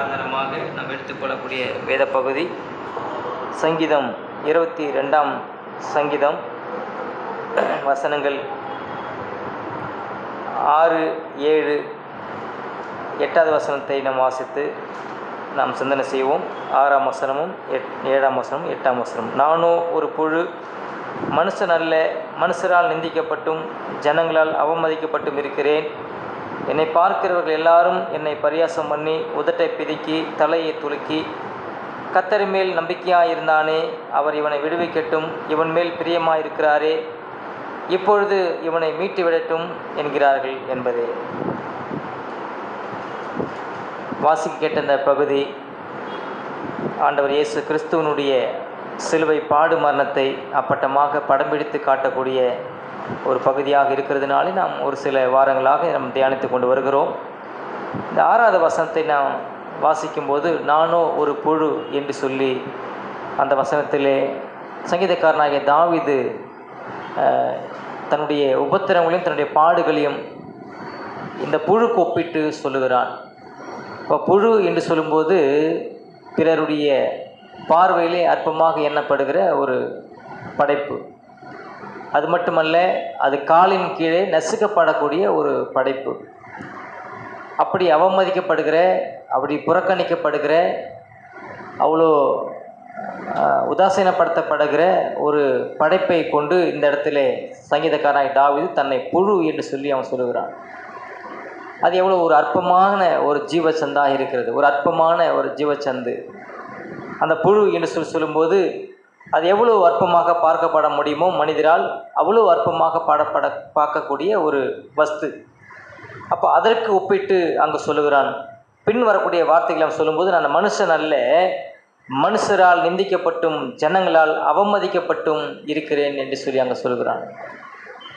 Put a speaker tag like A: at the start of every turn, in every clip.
A: ஆதாரமாக நாம் எடுத்துக்கொள்ளக்கூடிய வேத பகுதி சங்கீதம் 22ஆம் சங்கீதம் வசனங்கள் 6, 7, 8வது வசனத்தை நாம் வாசித்து நாம் சிந்தனை செய்வோம். 6ஆம் வசனமும் 7ஆம் வசனமும் 8ஆம் வசனம். நானோ ஒரு புழு, மனுஷன் அல்ல, மனுஷரால் நிந்திக்கப்பட்டும் ஜனங்களால் அவமதிக்கப்பட்டும் இருக்கிறேன். என்னை பார்க்கிறவர்கள் எல்லாரும் என்னை பரியாசம் பண்ணி உதட்டை பிதுக்கி தலையை துலுக்கி, கர்த்தர் மேல் நம்பிக்கையாயிருந்தானே, அவர் இவனை விடுவிக்கட்டும், இவன் மேல் பிரியமாயிருக்கிறாரே, இப்பொழுது இவனை மீட்டு விடட்டும் என்கிறார்கள் என்பதே. வாசிக்க கேட்ட இந்த பகுதி ஆண்டவர் இயேசு கிறிஸ்துவனுடைய சிலுவை பாடு மரணத்தை அப்பட்டமாக படம் பிடித்து காட்டக்கூடிய ஒரு பகுதியாக இருக்கிறதுனாலே நாம் ஒரு சில வாரங்களாக நாம் தியானித்து கொண்டு வருகிறோம். இந்த 6வது வசனத்தை நாம் வாசிக்கும்போது நானோ ஒரு புழு என்று சொல்லி அந்த வசனத்திலே சங்கீதக்காரனாகிய தாவீது தன்னுடைய உபத்திரங்களையும் தன்னுடைய பாடுகளையும் இந்த புழுக்கு ஒப்பிட்டு சொல்லுகிறான். இப்போ புழு என்று சொல்லும்போது பிறருடைய பார்வையிலே அற்பமாக எண்ணப்படுகிற ஒரு படைப்பு. அது மட்டுமல்ல, அது காலின் கீழே நசுக்கப்படக்கூடிய ஒரு படைப்பு. அப்படி அவமதிக்கப்படுகிற, அப்படி புறக்கணிக்கப்படுகிற, அவ்வளோ உதாசீனப்படுத்தப்படுகிற ஒரு படைப்பை கொண்டு இந்த இடத்துல சங்கீதக்காரனாய் தாவீது தன்னை புழு என்று சொல்லி அவன் சொல்லுகிறான். அது எவ்வளோ ஒரு அற்பமான ஒரு ஜீவச்சந்தாக இருக்கிறது, ஒரு அற்பமான ஒரு ஜீவச்சந்து. அந்த புழு என்று சொல்லும்போது அது எவ்வளோ அற்பமாக பார்க்கப்பட முடியுமோ மனிதரால் அவ்வளோ அற்பமாக பார்க்கக்கூடிய ஒரு வஸ்து. அப்போ அதற்கு ஒப்பிட்டு அங்கு சொல்லுகிறான். பின் வரக்கூடிய வார்த்தைகளை அவன் சொல்லும்போது, நான் மனுஷன் அல்ல, மனுஷரால் நிந்திக்கப்பட்டும் ஜனங்களால் அவமதிக்கப்பட்டும் இருக்கிறேன் என்று சொல்லி அங்கே சொல்லுகிறான்.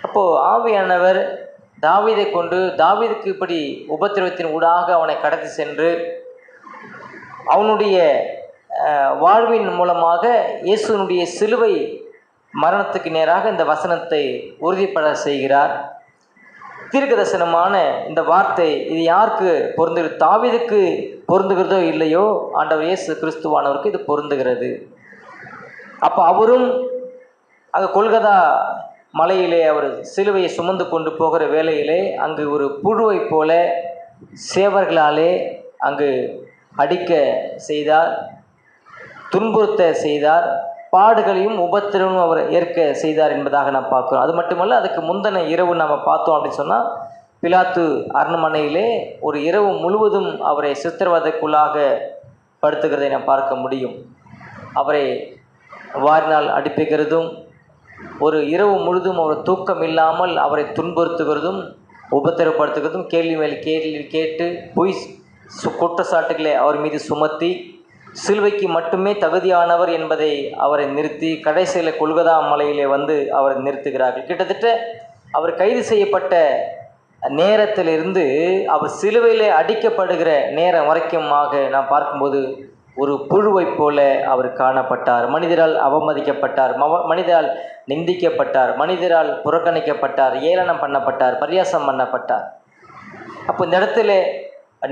A: அப்போது ஆவியானவர் தாவீதை கொண்டு, தாவீதுக்கு இப்படி உபத்திரவத்தின் ஊடாக அவனை கடத்தி சென்று அவனுடைய வாழ்வின் மூலமாக இயேசுனுடைய சிலுவை மரணத்துக்கு நேராக இந்த வசனத்தை உறுதிப்பட செய்கிறார். தீர்க்கதரிசனமான இந்த வார்த்தை இது யாருக்கு பொருந்துகிறது? தாவீதுக்கு பொருந்துகிறதோ இல்லையோ, ஆண்டவர் இயேசு கிறிஸ்துவானவருக்கு இது பொருந்துகிறது. அப்போ அவரும் அங்கே கொல்கதா மலையிலே அவர் சிலுவையை சுமந்து கொண்டு போகிற வேளையிலே அங்கு ஒரு புழுவை போல சேவர்களாலே அங்கு அடிக்க செய்தார், துன்புறுத்த செய்தார், பாடுகளையும் உபத்திரமும் அவர் ஏற்க செய்தார் என்பதாக நாம் பார்க்கிறோம். அது மட்டுமல்ல, அதுக்கு முந்தின இரவு நாம் பார்த்தோம் அப்படின்னு சொன்னால், பிலாத்து அரண்மனையிலே ஒரு இரவு முழுவதும் அவரை சித்திரவதைக்குள்ளாக படுத்துகிறதை நாம் பார்க்க முடியும். அவரை வாரினால் அடிப்புகிறதும், ஒரு இரவு முழுதும் அவர் தூக்கம் இல்லாமல் அவரை துன்புறுத்துகிறதும் உபத்திரப்படுத்துகிறதும், கேள்வி மேல் கேள்வி கேட்டு பொய் குற்றச்சாட்டுகளை அவர் மீது சுமத்தி சிலுவைக்கு மட்டுமே தகுதியானவர் என்பதை அவரை நிறுத்தி கடைசியில் கொல்கதா மலையிலே வந்து அவரை நிறுத்துகிறார்கள். கிட்டத்தட்ட அவர் கைது செய்யப்பட்ட நேரத்திலிருந்து அவர் சிலுவையிலே அடிக்கப்படுகிற நேரம் வரைக்குமாக நாம் பார்க்கும்போது ஒரு புழுவை போல அவர் காணப்பட்டார். மனிதரால் அவமதிக்கப்பட்டார், மனிதரால் நிந்திக்கப்பட்டார், மனிதரால் புறக்கணிக்கப்பட்டார், ஏளனம் பண்ணப்பட்டார், பரியாசம் பண்ணப்பட்டார். அப்போ இந்த இடத்துல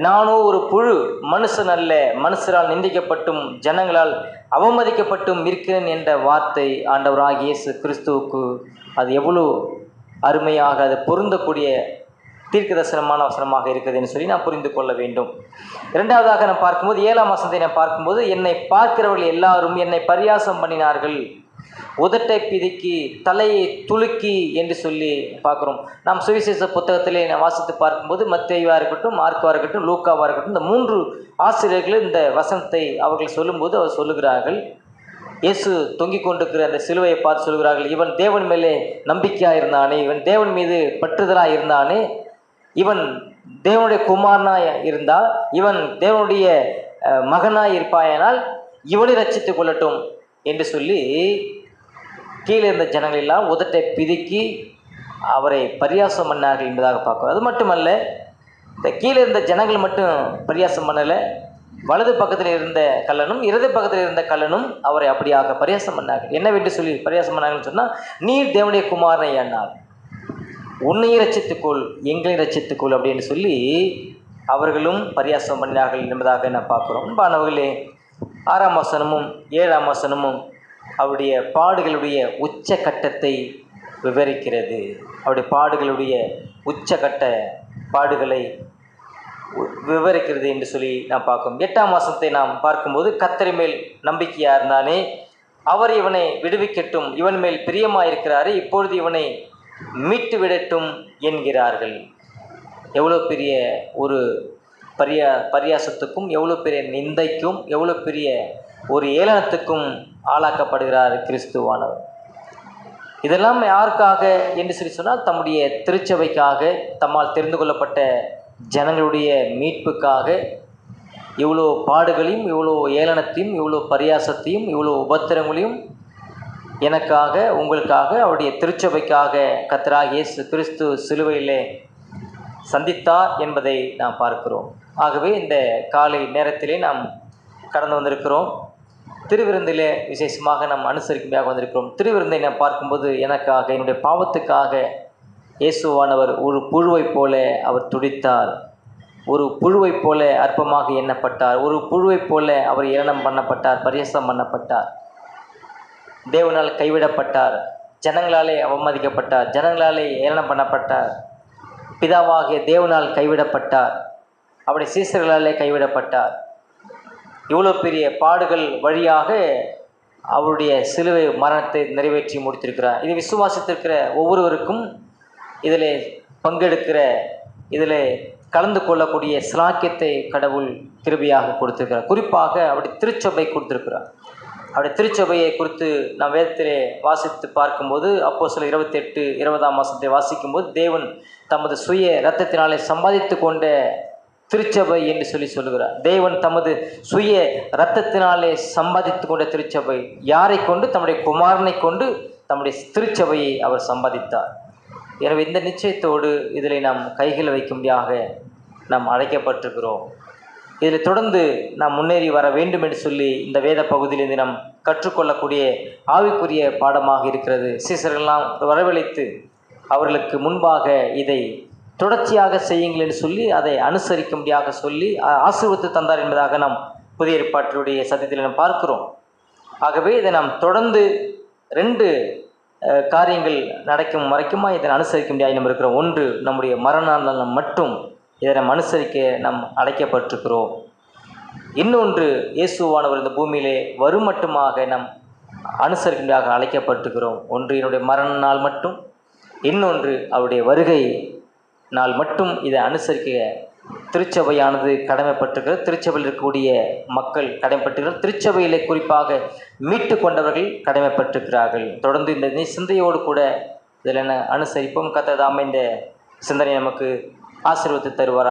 A: நானோ ஒரு புழு, மனுஷன் அல்ல, மனுஷரால் நிந்திக்கப்பட்டும் ஜனங்களால் அவமதிக்கப்பட்டும் இருக்கிறேன் என்ற வார்த்தை ஆண்டவராகிய இயேசு கிறிஸ்துவுக்கு அது எவ்வளோ அருமையாக அது பொருந்தக்கூடிய தீர்க்கதரிசனமான வசனமாக இருக்குதுன்னு சொல்லி நான் புரிந்து கொள்ள வேண்டும். இரண்டாவதாக நான் பார்க்கும்போது 7ஆம் வசனத்தை நான் பார்க்கும்போது, என்னை பார்க்கிறவர்கள் எல்லாரும் என்னை பரியாசம் பண்ணினார்கள், உதட்டை பிதுக்கி தலையை துலுக்கி என்று சொல்லி பார்க்குறோம். நாம் சுவிசேஷ புத்தகத்திலே நான் வாசித்து பார்க்கும்போது மத்தேயுவாக இருக்கட்டும், மார்க்காவாக இருக்கட்டும், லூக்காவாக இருக்கட்டும், இந்த 3 ஆசிரியர்கள் இந்த வசனத்தை அவர்கள் சொல்லும்போது அவர் சொல்லுகிறார்கள், இயேசு தொங்கிக் கொண்டிருக்கிற அந்த சிலுவையை பார்த்து சொல்கிறார்கள், இவன் தேவன் மேலே நம்பிக்கையாக இருந்தானே, இவன் தேவன் மீது பற்றுதலாக இருந்தானே, இவன் தேவனுடைய குமாரனாய் இருந்தால், இவன் தேவனுடைய மகனாய் இருப்பாயானால் இவனை ரட்சித்துக் கொள்ளட்டும் என்று சொல்லி கீழே இருந்த ஜனங்கள் எல்லாம் உதட்டை பிதுக்கி அவரை பரியாசம் பண்ணார்கள் என்பதாக பார்க்கிறோம். அது மட்டுமல்ல, இந்த கீழே இருந்த ஜனங்கள் மட்டும் பரியாசம் பண்ணலை, வலது பக்கத்தில் இருந்த கள்ளனும் இடது பக்கத்தில் இருந்த கள்ளனும் அவரை அப்படியாக பரியாசம் பண்ணார்கள். என்னவென்று சொல்லி பரியாசம் பண்ணாங்கன்னு சொன்னால், நீர் தேவனுடைய குமாரனை என்னால் உன்னையும் ரட்சித்துக்கொள், எங்களையும் ரட்சித்துக்கொள் அப்படின்னு சொல்லி அவர்களும் பரியாசம் பண்ணினார்கள் என்பதாக நான் பார்க்குறோம். அன்பானவர்களே, 6ஆம் வசனமும் 7ஆம் வசனமும் அவருடைய பாடுகளுடைய உச்சக்கட்டத்தை விவரிக்கிறது. அவருடைய பாடுகளுடைய உச்சக்கட்ட பாடுகளை விவரிக்கிறது என்று சொல்லி நாம் பார்க்கும். 8ஆம் வசனத்தை நாம் பார்க்கும்போது, கர்த்தர் மேல் நம்பிக்கையாக இருந்தானே, அவர் இவனை விடுவிக்கட்டும், இவன் மேல் பிரியமாயிருக்கிறாரே, இப்பொழுது இவனை மீட்டு விடட்டும் என்கிறார்கள். எவ்வளோ பெரிய ஒரு பரியாசத்துக்கும், எவ்வளோ பெரிய நிந்தைக்கும், எவ்வளோ பெரிய ஒரு ஏளனத்துக்கும் ஆளாக்கப்படுகிறார் கிறிஸ்துவானவர். இதெல்லாம் யாருக்காக என்று சொல்லி சொன்னால், தம்முடைய திருச்சபைக்காக, தம்மால் தெரிந்து கொள்ளப்பட்ட ஜனங்களுடைய மீட்புக்காக இவ்வளோ பாடுகளையும், இவ்வளோ ஏளனத்தையும், இவ்வளோ பரியாசத்தையும், இவ்வளோ உபத்திரங்களையும் எனக்காக, உங்களுக்காக, அவருடைய திருச்சபைக்காக கர்த்தராகிய இயேசு கிறிஸ்து சிலுவையிலே சந்தித்தார் என்பதை நாம் பார்க்கிறோம். ஆகவே இந்த காலை நேரத்திலே நாம் கடந்து வந்திருக்கிறோம். திருவிருந்திலே விசேஷமாக நாம் அனுசரிக்கும்படியாக வந்திருக்கிறோம். திருவிருந்தை நாம் பார்க்கும்போது, எனக்காக, என்னுடைய பாவத்துக்காக இயேசுவானவர் ஒரு புழுவைப் போல அவர் துடித்தார். ஒரு புழுவைப் போல அற்பமாக எண்ணப்பட்டார். ஒரு புழுவைப் போல அவர் ஏளனம் பண்ணப்பட்டார், பரியாசம் பண்ணப்பட்டார். தேவனால் கைவிடப்பட்டார். ஜனங்களாலே அவமதிக்கப்பட்டார். ஜனங்களாலே ஏளனம் பண்ணப்பட்டார். பிதாவாகிய தேவனால் கைவிடப்பட்டார். அவருடைய சீசர்களாலே கைவிடப்பட்டார். இவ்வளோ பெரிய பாடுகள் வழியாக அவருடைய சிலுவை மரணத்தை நிறைவேற்றி முடித்திருக்கிறார். இதை விசுவாசித்திருக்கிற ஒவ்வொருவருக்கும், இதில் பங்கெடுக்கிற, இதில் கலந்து கொள்ளக்கூடிய சிலாக்கியத்தை கடவுள் கிருபையாக கொடுத்திருக்கிறார். குறிப்பாக அவருடைய திருச்சபை கொடுத்திருக்கிறார். அவருடைய திருச்சபையை குறித்து நாம் வேதத்திலே வாசித்து பார்க்கும்போது, அப்போஸ்தலர் 28:20ஆம் வசனத்தை வாசிக்கும்போது, தேவன் தமது சுய இரத்தத்தினாலே சம்பாதித்து கொண்ட திருச்சபை என்று சொல்லுகிறார். தேவன் தமது சுய இரத்தத்தினாலே சம்பாதித்து கொண்ட திருச்சபை யாரை கொண்டு? தம்முடைய குமாரனை கொண்டு தம்முடைய திருச்சபையை அவர் சம்பாதித்தார். எனவே இந்த நிச்சயத்தோடு இதில் நாம் கைகள் வைக்கும்படியாக நாம் அழைக்கப்பட்டிருக்கிறோம். இதில் தொடர்ந்து நாம் முன்னேறி வர வேண்டும் என்று சொல்லி இந்த வேத பகுதியிலிருந்து நாம் கற்றுக்கொள்ளக்கூடிய ஆவிக்குரிய பாடமாக இருக்கிறது. சீசர்களெல்லாம் வரவழைத்து அவர்களுக்கு முன்பாக இதை தொடர்ச்சியாக செய்யுங்கள் என்று சொல்லி அதை அனுசரிக்கும்படியாக சொல்லி ஆசீர்வதித்து தந்தார் என்பதாக நாம் புதிய ஏற்பாட்டினுடைய சத்தியத்தில் நாம் பார்க்கிறோம். ஆகவே இதை நாம் தொடர்ந்து 2 காரியங்கள் நடக்கும் வரைக்குமா இதை அனுசரிக்க முடியாது நம்ம இருக்கிறோம். ஒன்று, நம்முடைய மரணால் மட்டும் இதை நாம் அனுசரிக்க நாம் அழைக்கப்பட்டிருக்கிறோம். இன்னொன்று, இயேசுவானவர் இந்த பூமியிலே வரும் மட்டுமாக நாம் அனுசரிக்கும்படியாக அழைக்கப்பட்டிருக்கிறோம். ஒன்று என்னுடைய மரண நாள் மட்டும், இன்னொன்று அவருடைய வருகை நாள் மட்டும் இதை அனுசரிக்க திருச்சபையானது கடமைப்பட்டிருக்கிறது. திருச்சபையில் இருக்கக்கூடிய மக்கள் கடமைப்பட்டிருக்கிறார். திருச்சபையிலே குறிப்பாக மீட்டு கொண்டவர்கள் கடமைப்பட்டிருக்கிறார்கள். தொடர்ந்து இந்த சிந்தையோடு கூட இதில் அனுசரிப்போம். கர்த்தர் தாமே இந்த சிந்தனை நமக்கு ஆசீர்வதித்து தருவார்.